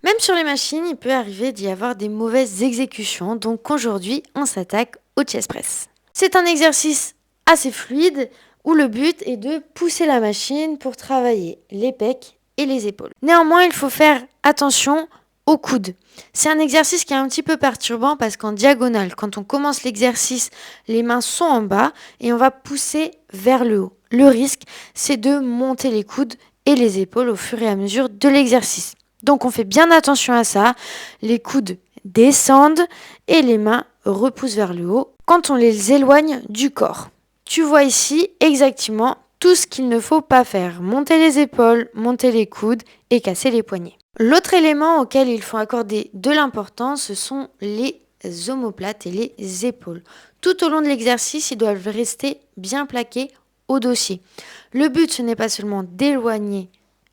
Même sur les machines, il peut arriver d'y avoir des mauvaises exécutions, donc aujourd'hui, on s'attaque au chest press. C'est un exercice assez fluide où le but est de pousser la machine pour travailler les pecs et les épaules. Néanmoins, il faut faire attention aux coudes. C'est un exercice qui est un petit peu perturbant parce qu'en diagonale, quand on commence l'exercice, les mains sont en bas et on va pousser vers le haut. Le risque, c'est de monter les coudes et les épaules au fur et à mesure de l'exercice. Donc on fait bien attention à ça. Les coudes descendent et les mains repoussent vers le haut quand on les éloigne du corps. Tu vois ici exactement tout ce qu'il ne faut pas faire. Monter les épaules, monter les coudes et casser les poignets. L'autre élément auquel il faut accorder de l'importance, ce sont les omoplates et les épaules. Tout au long de l'exercice, ils doivent rester bien plaqués au dossier. Le but, ce n'est pas seulement d'éloigner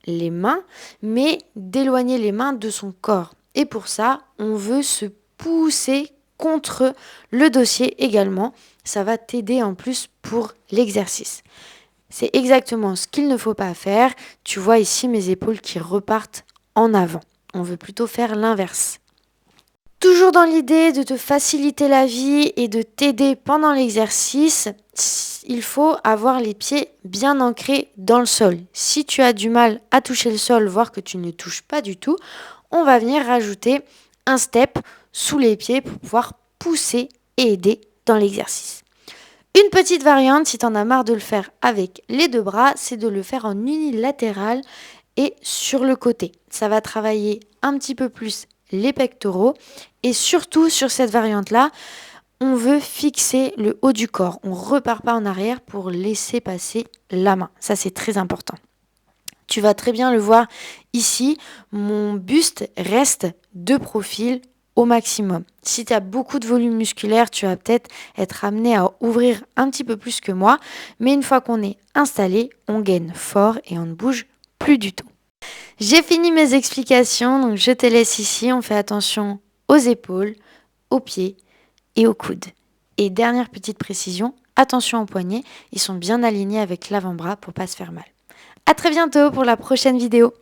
les mains, mais d'éloigner les mains de son corps. Et pour ça, on veut se pousser contre le dossier également. Ça va t'aider en plus pour l'exercice. C'est exactement ce qu'il ne faut pas faire. Tu vois ici mes épaules qui repartent en avant. On veut plutôt faire l'inverse. Toujours dans l'idée de te faciliter la vie et de t'aider pendant l'exercice, il faut avoir les pieds bien ancrés dans le sol. Si tu as du mal à toucher le sol, voire que tu ne touches pas du tout, on va venir rajouter un step sous les pieds pour pouvoir pousser et aider dans l'exercice. Une petite variante, si tu en as marre de le faire avec les deux bras, c'est de le faire en unilatéral et sur le côté. Ça va travailler un petit peu plus les pectoraux et surtout sur cette variante-là, on veut fixer le haut du corps. On ne repart pas en arrière pour laisser passer la main. Ça, c'est très important. Tu vas très bien le voir ici, mon buste reste de profil au maximum. Si tu as beaucoup de volume musculaire, tu vas peut-être être amené à ouvrir un petit peu plus que moi, mais une fois qu'on est installé, on gaine fort et on ne bouge plus du tout. J'ai fini mes explications, donc je te laisse ici. On fait attention aux épaules, aux pieds et aux coudes. Et dernière petite précision, attention aux poignets, ils sont bien alignés avec l'avant-bras pour pas se faire mal. À très bientôt pour la prochaine vidéo.